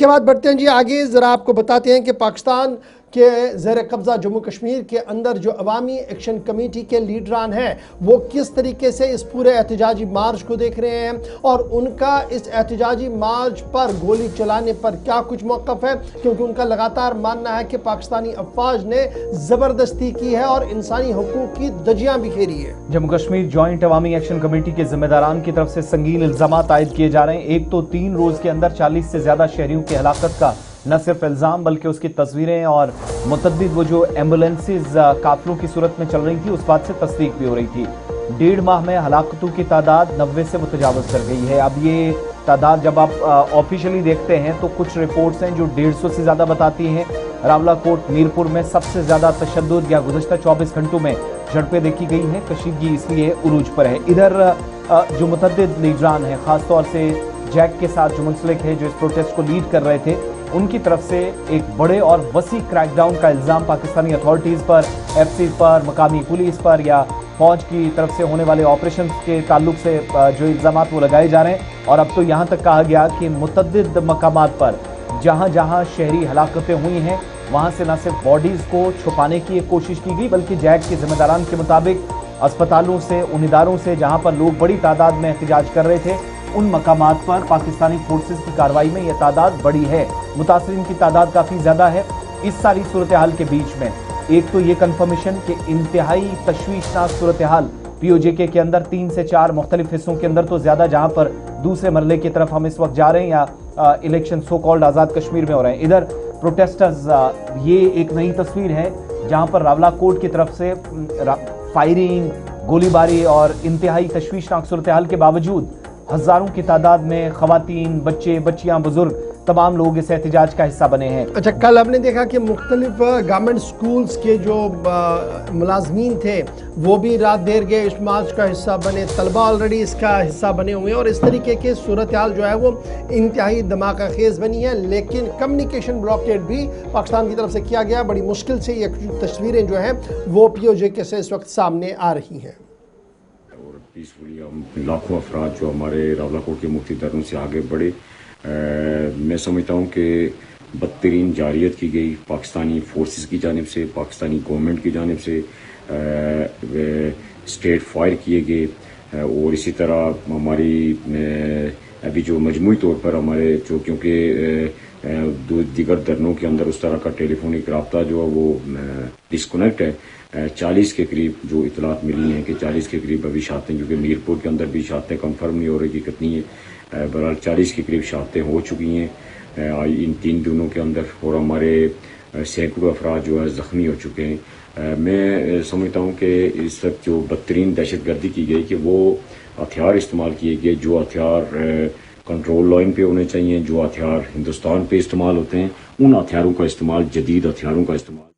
के बाद बढ़ते हैं जी आगे, ज़रा आपको बताते हैं कि पाकिस्तान के ज़ेर कब्ज़ा जम्मू कश्मीर के अंदर जो अवामी एक्शन कमेटी के लीडरान हैं वो किस तरीके से इस पूरे एहतजाजी मार्च को देख रहे हैं और उनका इस एहतजाजी मार्च पर गोली चलाने पर क्या कुछ मौक़िफ़ है, क्योंकि उनका लगातार मानना है कि पाकिस्तानी अफवाज ने ज़बरदस्ती की है और इंसानी हकूक़ की धज्जियां बिखेरी है। जम्मू कश्मीर जॉइंट अवामी एक्शन कमेटी के जिम्मेदारान की तरफ से संगीन इल्जामात आयद किए जा रहे हैं। एक तो 3 रोज के अंदर 40 से ज्यादा शहरियों की हलाकत का न सिर्फ इल्जाम बल्कि उसकी तस्वीरें और मुतअद्दिद वो जो एम्बुलेंसेज काफिलों की सूरत में चल रही थी उस बात से तस्दीक भी हो रही थी। 1.5 माह में हलाकतों की तादाद 90 से मुतजावज कर गई है। अब ये तादाद जब आप ऑफिशियली देखते हैं तो कुछ रिपोर्ट्स हैं जो 150 से ज्यादा बताती हैं। रावलाकोट मीरपुर में सबसे ज्यादा तशद्दुद या गुज़श्ता 24 घंटों में झड़पें देखी गई हैं। कशीदगी इसलिए उरूज पर है। इधर जो मुतअद्दिद लीडरान हैं, खासतौर से जैक के साथ जो मुंसलिक है, जो इस प्रोटेस्ट को लीड कर रहे थे, उनकी तरफ से एक बड़े और वसी क्रैकडाउन का इल्ज़ाम पाकिस्तानी अथॉरिटीज़ पर, एफसी पर, मकामी पुलिस पर या फौज की तरफ से होने वाले ऑपरेशन के ताल्लुक से जो इल्ज़ाम वो लगाए जा रहे हैं। और अब तो यहाँ तक कहा गया कि मुतअद्दिद मकामात पर जहाँ जहाँ शहरी हलाकतें हुई हैं वहाँ से न सिर्फ बॉडीज़ को छुपाने की एक कोशिश की गई बल्कि जैक के जिम्मेदारान के मुताबिक अस्पतालों से, उन इदारों से जहाँ पर लोग बड़ी तादाद में एहतजाज कर रहे थे, उन मकामात पर पाकिस्तानी फोर्सेस की कार्रवाई में यह तादाद बड़ी है। मुतासरीन की तादाद काफ़ी ज़्यादा है। इस सारी सूरत हाल के बीच में एक तो ये कन्फर्मेशन कि इंतहाई तशवीशनाक सूरत हाल पीओजेके के अंदर 3 से 4 मुख्तलिफ हिस्सों के अंदर तो ज़्यादा, जहाँ पर दूसरे मरले की तरफ हम इस वक्त जा रहे हैं या election so called Azad Kashmir में हो रहे हैं। इधर प्रोटेस्टर्स, ये एक नई तस्वीर है जहाँ पर रावलाकोट की तरफ से फायरिंग, गोलीबारी और इंतहाई तशवीशनाक सूरत हाल के बावजूद हजारों की तादाद में खवातीन, बच्चे, बच्चियां, बुजुर्ग तमाम लोग इस एहतजाज का हिस्सा बने हैं। अच्छा, कल हमने देखा कि मुख्तलिफ गवर्नमेंट स्कूल्स के जो मुलाजमीन थे वो भी रात देर गए इस मार्च का हिस्सा बने, तलबा ऑलरेडी इसका हिस्सा बने हुए हैं और इस तरीके की सूरत हाल जो है वो इंतहाई धमाका खेज़ बनी है। लेकिन कम्युनिकेशन ब्लॉकेड भी पाकिस्तान की तरफ से किया गया। बड़ी मुश्किल से ये तस्वीरें जो हैं वो पीओजेके से इस वक्त सामने आ रही हैं। पीसफुली हम लाखों अफराद जो हमारे रावलाकोट के मुफ्ती दरों से आगे बढ़े। मैं समझता हूँ कि बदतरीन जारियत की गई पाकिस्तानी फोर्सेस की जानिब से, पाकिस्तानी गवर्नमेंट की जानिब से स्ट्रेट फायर किए गए। और इसी तरह हमारी अभी जो मजमूई तौर पर हमारे जो, क्योंकि दीगर धरनों के अंदर उस तरह का टेलीफोनिक रब्ता जो है वो डिस्कनेक्ट है। 40 के करीब जो इतलात मिली हैं कि 40 के करीब अभी शहादतें, क्योंकि मीरपुर के अंदर भी शहादतें कंफर्म नहीं हो रही कि कितनी है, बहरहाल 40 के करीब शहादतें हो चुकी हैं इन 3 दिनों के अंदर और हमारे सैकड़ों अफराद जो है ज़ख्मी हो चुके हैं। मैं समझता हूँ कि इस वक्त जो बदतरीन दहशत गर्दी की गई कि वो हथियार इस्तेमाल किए गए, जो हथियार कंट्रोल लाइन पे होने चाहिए, जो हथियार हिंदुस्तान पे इस्तेमाल होते हैं, उन हथियारों का इस्तेमाल, जदीद हथियारों का इस्तेमाल।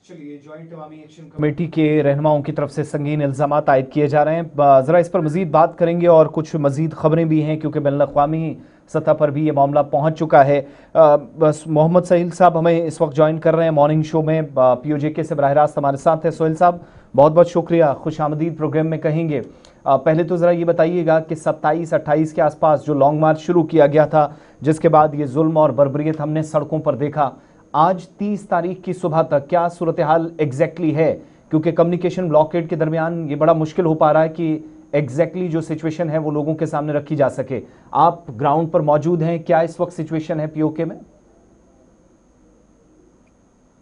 चलिए, जॉइंट अवामी एक्शन कमेटी के रहनुमाओं की तरफ से संगीन इल्जामात आयद किए जा रहे हैं। ज़रा इस पर मज़ीद बात करेंगे और कुछ मज़ीद ख़बरें भी हैं क्योंकि बैनुल-अक़वामी सतह पर भी ये मामला पहुंच चुका है। बस मोहम्मद सहील साहब हमें इस वक्त ज्वाइन कर रहे हैं मॉर्निंग शो में, पीओजेके से बराह रास्त हमारे साथ हैं। सोहेल साहब, बहुत बहुत शुक्रिया, खुशामदीद प्रोग्राम में कहेंगे। पहले तो ज़रा ये बताइएगा कि 27-28 के आसपास जो लॉन्ग मार्च शुरू किया गया था, जिसके बाद ये जुल्म और बर्बरियत हमने सड़कों पर देखा, आज 30 तारीख की सुबह तक क्या सूरत हाल एग्जैक्टली है? क्योंकि कम्युनिकेशन ब्लॉकेड के दरमियान ये बड़ा मुश्किल हो पा रहा है कि एग्जैक्टली जो सिचुएशन है वो लोगों के सामने रखी जा सके। आप ग्राउंड पर मौजूद हैं, क्या इस वक्त सिचुएशन है पीओके में?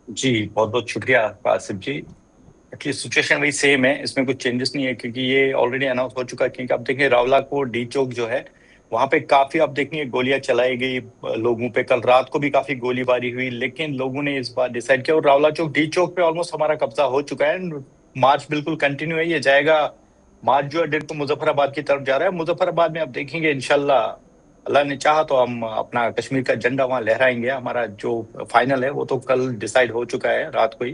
जी, बहुत बहुत शुक्रिया आसिफ जी। एक्चुअली सिचुएशन वही सेम है, इसमें कुछ चेंजेस नहीं है क्योंकि ये ऑलरेडी अनाउंस हो चुका है। क्योंकि आप देखें रावलाकोट डी चौक जो है वहां पे काफी, आप देखेंगे गोलियां चलाई गई लोगों पे। कल रात को भी काफी गोलीबारी हुई, लेकिन लोगों ने इस बार डिसाइड किया और रावला चौक डी चौक पे ऑलमोस्ट हमारा कब्जा हो चुका है। मार्च बिल्कुल कंटिन्यू है, ये जाएगा। मार्च जो है डायरेक्ट मुजफ्फराबाद की तरफ जा रहा है। मुजफ्फराबाद में आप देखेंगे इंशाल्लाह, अल्लाह ने चाहा तो हम अपना कश्मीर का झंडा वहां लहराएंगे। हमारा जो फाइनल है वो तो कल डिसाइड हो चुका है रात को ही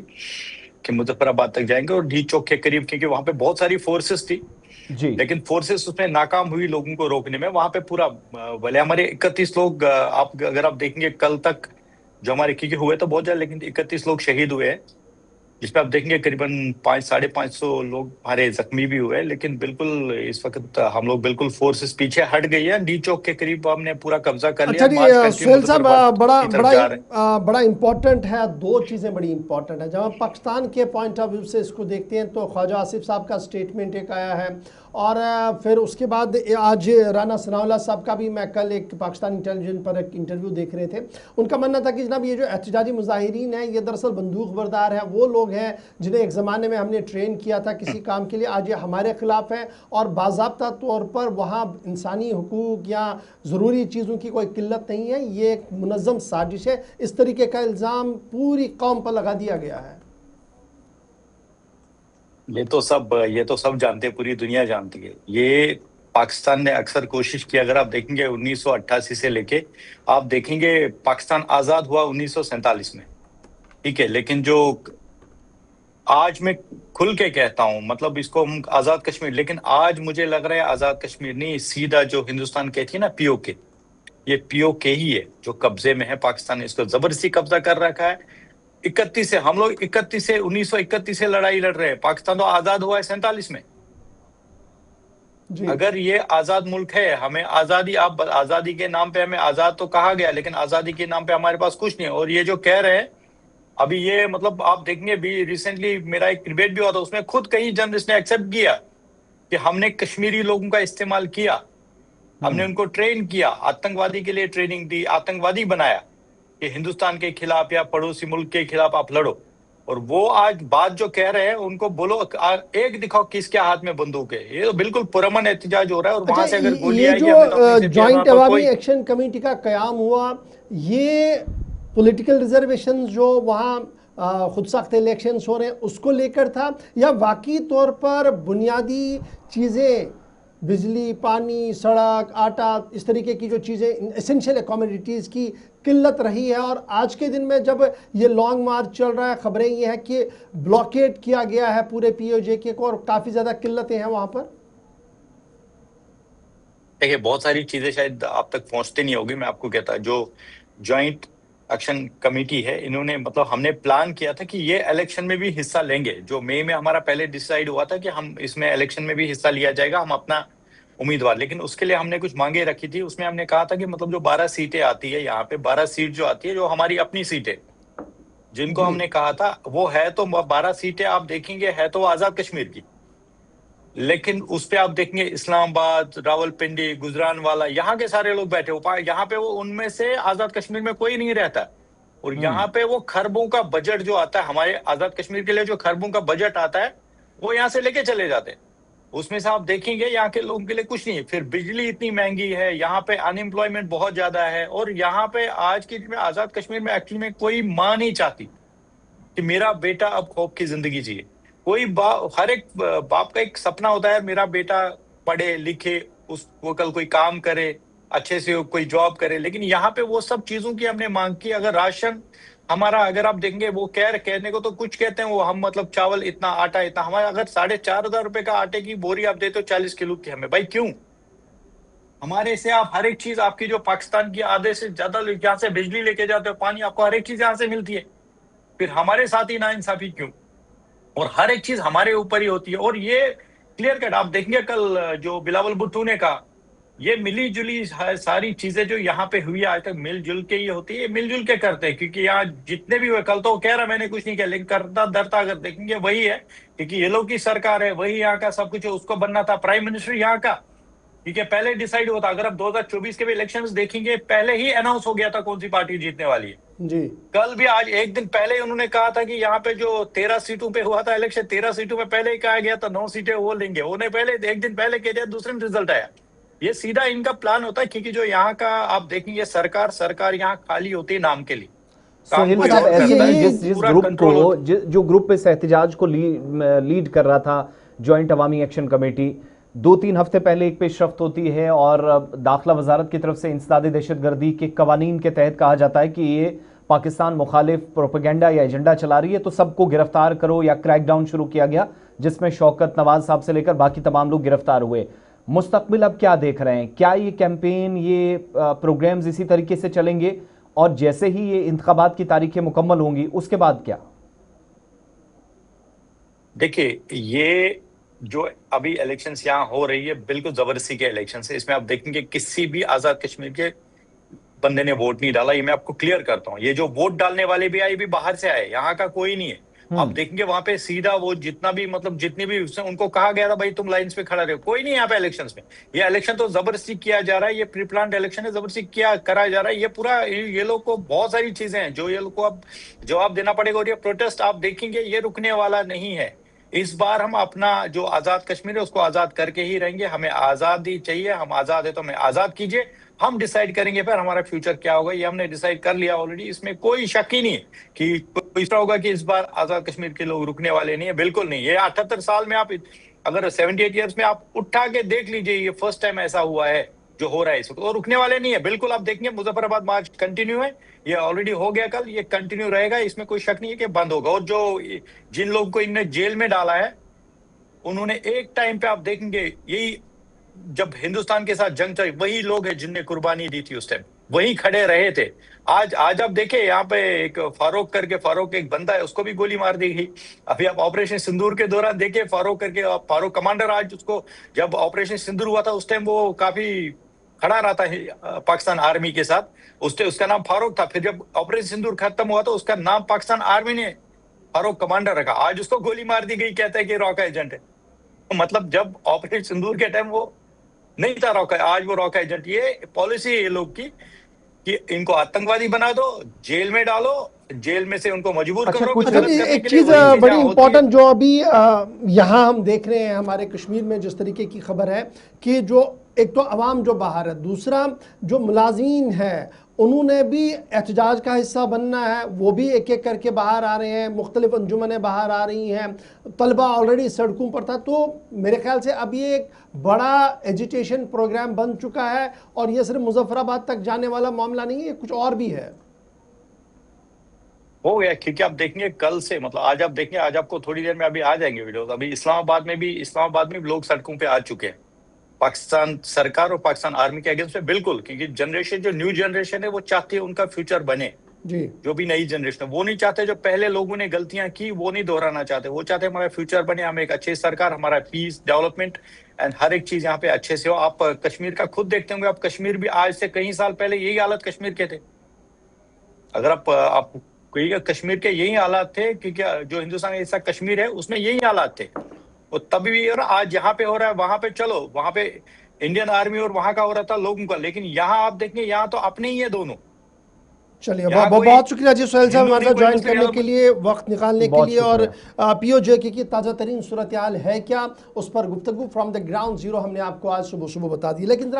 कि मुजफ्फराबाद तक जाएंगे और डी चौक के करीब, क्योंकि वहां पे बहुत सारी फोर्सेस थी जी, लेकिन फोर्सेस उसमें नाकाम हुई लोगों को रोकने में। वहां पे पूरा भले हमारे 31 लोग, अगर आप देखेंगे कल तक जो हमारे, क्योंकि हुए तो बहुत ज्यादा लेकिन 31 लोग शहीद हुए हैं जिसपे आप देखेंगे करीबन 500-550 लोग हमारे जख्मी भी हुए, लेकिन बिल्कुल इस वक्त हम लोग बिल्कुल फोर्सेस पीछे हट गई है। डी चौक के करीब हमने पूरा कब्जा कर लिया। अच्छा जी, मार्च कंटिन्यू सुहेल साहब, मुजफ्फराबाद बड़ा की तरफ बड़ा जा रहे हैं। बड़ा इम्पोर्टेंट है, दो चीज़ें बड़ी इम्पोर्टेंट है। जब हम पाकिस्तान के पॉइंट ऑफ व्यू से इसको देखते हैं तो ख्वाजा आसिफ साहब का स्टेटमेंट एक आया है, और फिर उसके बाद आज राना सनाउल्लाह साहब का भी, मैं कल एक पाकिस्तान इंटेलिजेंस पर एक इंटरव्यू देख रहे थे, उनका मानना था कि जनाब ये जो एहतजाजी मुजाहिरीन हैं ये दरअसल बंदूक बरदार हैं, वो लोग हैं जिन्हें एक ज़माने में हमने ट्रेन किया था किसी काम के लिए, आज ये हमारे ख़िलाफ़ हैं, और बाज़ाब्ता तौर पर वहाँ इंसानी हुकूक या ज़रूरी चीज़ों की कोई किल्लत नहीं है, ये एक मुनज़्ज़म साजिश है। इस तरीके का इल्ज़ाम पूरी कौम पर लगा दिया गया है। ये तो सब जानते हैं, पूरी दुनिया जानती है। ये पाकिस्तान ने अक्सर कोशिश की। अगर आप देखेंगे 1988 से लेके आप देखेंगे पाकिस्तान आजाद हुआ 1947 में, ठीक है, लेकिन जो आज मैं खुल के कहता हूं, मतलब इसको हम आजाद कश्मीर, लेकिन आज मुझे लग रहा है आजाद कश्मीर नहीं, सीधा जो हिंदुस्तान कहती है ना पीओके, ये पीओके ही है जो कब्जे में है। पाकिस्तान ने इसको जबरदस्ती कब्जा कर रखा है। 31 से हम लोग 1931 से लड़ाई लड़ रहे हैं। पाकिस्तान तो आजाद हुआ है 47 में। जी, अगर ये आजाद मुल्क है, हमें आजादी, आप आजादी के नाम पे हमें आजाद तो कहा गया, लेकिन आजादी के नाम पे हमारे पास कुछ नहीं है। और ये जो कह रहे हैं अभी, ये मतलब आप देखेंगे भी रिसेंटली मेरा एक डिबेट भी हुआ था, उसमें खुद कई जर्नलिस्ट ने एक्सेप्ट किया कि हमने कश्मीरी लोगों का इस्तेमाल किया, हमने उनको ट्रेन किया, आतंकवादी के लिए ट्रेनिंग दी, आतंकवादी बनाया कि हिंदुस्तान के खिलाफ या पड़ोसी मुल्क के खिलाफ आप लड़ो। और वो आज बात जो कह रहे हैं उनको बोलो एक दिखाओ किसके हाथ में बंदूक है। ये तो बिल्कुल पुरअमन एहतजाज हो रहा है। और वहां से अगर गोली ये आएगी जो हमें तो अपनी सेफ्टी, जॉइंट वहां पर अवामी कोई एक्शन कमेटी का कयाम हुआ, ये पॉलिटिकल रिजर्वेशन जो वहाँ खुद सख्त इलेक्शंस हो रहे हैं उसको लेकर था, या वाकई तौर पर बुनियादी चीज़ें, बिजली, पानी, सड़क, आटा, इस तरीके की जो चीज़ें एसेंशियल कमोडिटीज़ की किल्लत रही है, और आज के दिन में जब ये लॉन्ग मार्च चल रहा है, खबरें ये हैं कि ब्लॉकेट किया गया है पूरे पीओजे को, और काफ़ी ज़्यादा किल्लतें हैं वहाँ पर। देखिए, बहुत सारी चीजें शायद आप तक पहुंचती नहीं होगी। मैं आपको कहता, जो ज्वाइंट एक्शन कमेटी है, इन्होंने मतलब हमने प्लान किया था कि ये इलेक्शन में भी हिस्सा लेंगे। जो मई में हमारा पहले डिसाइड हुआ था कि हम इसमें इलेक्शन में भी हिस्सा लिया जाएगा, हम अपना उम्मीदवार, लेकिन उसके लिए हमने कुछ मांगे रखी थी। उसमें हमने कहा था कि मतलब जो 12 सीटें आती है यहाँ पे, 12 सीट जो आती है, जो हमारी अपनी सीटें, जिनको जी, हमने कहा था वो है तो 12 सीटें आप देखेंगे है तो आजाद कश्मीर की, लेकिन उस पे आप देखेंगे इस्लामाबाद, रावलपिंडी, गुजरानवाला, यहाँ के सारे लोग बैठे हो। यहाँ पे वो उनमें से आजाद कश्मीर में कोई नहीं रहता। और यहाँ पे वो खरबों का बजट जो आता है हमारे आजाद कश्मीर के लिए, जो खरबों का बजट आता है वो यहाँ से लेके चले जाते हैं। उसमें से आप देखेंगे यहाँ के लोगों के लिए कुछ नहीं है। फिर बिजली इतनी महंगी है, यहाँ पे अनएम्प्लॉयमेंट बहुत ज्यादा है। और यहाँ पे आज की में आजाद कश्मीर में एक्चुअली में कोई माँ नहीं चाहती कि मेरा बेटा अब खौफ की जिंदगी जिए। कोई हर एक बाप का एक सपना होता है मेरा बेटा पढ़े लिखे, वो कल कोई काम करे, अच्छे से कोई जॉब करे। लेकिन यहाँ पे वो सब चीजों की हमने मांग की। अगर राशन हमारा, अगर आप देखेंगे वो कहने को तो कुछ कहते हैं वो, हम मतलब चावल इतना, आटा इतना, हमारा अगर 4,500 रुपए का आटे की बोरी आप देते हो 40 किलो की, हमें भाई क्यों? हमारे से आप हर एक चीज आपकी, जो पाकिस्तान की आधे से ज्यादा यहाँ से बिजली लेके जाते हो, पानी, आपको हर एक चीज यहाँ से मिलती है, फिर हमारे साथ ही नाइंसाफी क्यों? और हर एक चीज हमारे ऊपर ही होती है। और ये क्लियर कट आप देखेंगे कल जो बिलावल भुट्टो ने कहा, ये मिली जुली सारी चीजें जो यहाँ पे हुई आज तक मिलजुल के ही होती है, मिलजुल के करते हैं। क्योंकि यहाँ जितने भी हुए, कल तो कह रहा मैंने कुछ नहीं किया, लेकिन करता धरता अगर देखेंगे वही है, क्योंकि ये लोग की सरकार है, वही यहाँ का सब कुछ है। उसको बनना था प्राइम मिनिस्टर यहाँ का, क्योंकि पहले डिसाइड हुआ था। अगर आप 2024 के भी इलेक्शंस देखेंगे, पहले ही अनाउंस हो गया था कौन सी पार्टी जीतने वाली है। जी, कल भी आज एक दिन पहले उन्होंने कहा था कि यहाँ पे जो 13 सीटों पे हुआ था इलेक्शन, 13 सीटों में पहले ही कहा गया था 9 सीटें वो लेंगे। उन्हें पहले एक दिन पहले कह दिया, दूसरे दिन रिजल्ट आया। ये सीधा इनका प्लान होता है, क्योंकि जो यहाँ का आप देखेंगे सरकार यहाँ खाली होती है नाम के लिए। सोहेल साहब, ऐसे में जिस ग्रुप को, जो ग्रुप इस एहतजाज को लीड कर रहा था, ज्वाइंट अवामी एक्शन कमेटी, 2-3 हफ्ते पहले एक पेशरफ्त होती है और दाखिला वजारत की तरफ से इंसदाद दहशतगर्दी के कवानीन के तहत कहा जाता है कि ये पाकिस्तान मुखालिफ प्रोपेगेंडा या एजेंडा चला रही है, तो सबको गिरफ्तार करो, या क्रैकडाउन शुरू किया गया जिसमें शौकत नवाज साहब से लेकर बाकी तमाम लोग गिरफ्तार हुए। मुस्तकबिल अब क्या देख रहे हैं? क्या ये कैंपेन, ये प्रोग्राम्स इसी तरीके से चलेंगे, और जैसे ही ये इंतखाबात की तारीखें मुकम्मल होंगी उसके बाद क्या? देखिए, ये जो अभी इलेक्शंस यहाँ हो रही है, बिल्कुल जबरदस्ती के इलेक्शन है। इसमें आप देखेंगे किसी भी आजाद कश्मीर के बंदे ने वोट नहीं डाला। ये मैं आपको क्लियर करता हूँ। ये जो वोट डालने वाले भी आए, भी बाहर से आए, यहाँ का कोई नहीं है। आप देखेंगे वहां पे सीधा वो जितना भी मतलब जितनी भी उनको कहा गया था भाई तुम लाइंस पे खड़ा रहे, कोई नहीं यहाँ पे इलेक्शंस में। ये इलेक्शन तो जबरदस्ती किया जा रहा है, ये प्री प्लान इलेक्शन है, जबरदस्ती किया कराया जा रहा है। ये पूरा ये लोग को बहुत सारी चीजें हैं जो ये लोग को अब जवाब देना पड़ेगा। और ये प्रोटेस्ट आप देखेंगे ये रुकने वाला नहीं है। इस बार हम अपना जो आजाद कश्मीर है उसको आजाद करके ही रहेंगे। हमें आजादी चाहिए, हम आजाद है तो हमें आजाद कीजिए, हम डिसाइड करेंगे फिर हमारा फ्यूचर क्या होगा। ये हमने डिसाइड कर लिया ऑलरेडी, इसमें कोई शक ही नहीं है कि कोई इस तरह होगा कि इस बार आजाद कश्मीर के लोग रुकने वाले नहीं है, बिल्कुल नहीं। ये 78 साल में आप अगर 78 ईयर्स में आप उठा के देख लीजिए, ये फर्स्ट टाइम ऐसा हुआ है जो हो रहा है इस वक्त। और रुकने वाले नहीं है बिल्कुल। आप देखेंगे मुजफ्फराबाद मार्च कंटिन्यू है, ये ऑलरेडी हो गया कल, ये कंटिन्यू रहेगा, इसमें कोई शक नहीं है कि बंद होगा। और जो जिन लोगों को इनने जेल में डाला है, उन्होंने एक टाइम पे आप देखेंगे यही जब हिंदुस्तान के साथ जंग चली, वही लोग हैं जिनने कुर्बानी दी थी उस टाइम, वही खड़े रहे थे। आज आप देखे यहाँ पे एक फारूक करके, फारूक एक बंदा है, उसको भी गोली मार दी गई। अभी आप ऑपरेशन सिंदूर के दौरान देखिए फारूक करके, फारूक कमांडर, आज उसको जब ऑपरेशन सिंदूर हुआ था उस टाइम वो काफी खड़ा रहा था पाकिस्तान आर्मी के साथ, उसका नाम फारूक था। फिर जब ऑपरेशन सिंदूर खत्म हुआ तो उसका नाम पाकिस्तान आर्मी ने फारूक कमांडर रखा। आज उसको गोली मार दी गई, कहता है कि रॉक एजेंट है। मतलब जब ऑपरेशन सिंदूर के टाइम वो नहीं था रॉक, आज वो रॉक एजेंट। ये पॉलिसी है ये लोग की कि इनको आतंकवादी बना दो, जेल में डालो, जेल में से उनको मजबूर अच्छा, करो। कुछ अच्छा जी, एक चीज बड़ी इंपॉर्टेंट जो अभी यहाँ हम देख रहे हैं हमारे कश्मीर में जिस तरीके की खबर है कि जो एक तो अवाम जो बाहर है, दूसरा जो मुलाजिम है उन्होंने भी एहतजाज का हिस्सा बनना है, वो भी एक एक करके बाहर आ रहे हैं, मुख्तलिफ अंजुमनें बाहर आ रही हैं, तलबा ऑलरेडी सड़कों पर था। तो मेरे ख्याल से अब ये एक बड़ा एजिटेशन प्रोग्राम बन चुका है और ये सिर्फ मुजफ्फराबाद तक जाने वाला मामला नहीं है, कुछ और भी है। हो गया, क्योंकि आप देखेंगे कल से, मतलब आज आप देखेंगे, आज आपको थोड़ी देर में अभी आ जाएंगे वीडियोस। अभी इस्लामाबाद में भी लोग सड़कों पे आ चुके हैं पाकिस्तान सरकार और पाकिस्तान आर्मी के अगेंस्ट में, बिल्कुल। क्योंकि जनरेशन, जो न्यू जनरेशन है, वो चाहती है उनका फ्यूचर बने जी। जो भी नई जनरेशन है वो नहीं चाहते, जो पहले लोगों ने गलतियां की वो नहीं दोहराना चाहते। वो चाहते हमारा फ्यूचर बने, हमें एक अच्छी सरकार, हमारा पीस, डेवलपमेंट एंड हर एक चीज यहाँ पे अच्छे से हो। आप कश्मीर का खुद देखते होंगे, आप कश्मीर भी आज से कई साल पहले यही हालत कश्मीर के थे। अगर आप कोई कश्मीर के यही हालात थे, क्योंकि जो हिंदुस्तान का हिस्सा कश्मीर है उसमें यही हालात थे। और तभी भी और आज यहाँ पे हो रहा है, वहां पे चलो, वहां पे इंडियन आर्मी और वहां का हो रहा था लोगों का, लेकिन यहाँ आप देखेंगे यहाँ तो अपने ही है दोनों। चलिए बहुत शुक्रिया जी सोहेल साहब हमारे साथ ज्वाइन करने के लिए, वक्त निकालने के लिए। और पीओजे की ताज़ा तरीन सूरत हाल है क्या, उस पर गुफ्तगू फ्रॉम द ग्राउंड जीरो हमने आपको आज सुबह सुबह बता दी। लेकिन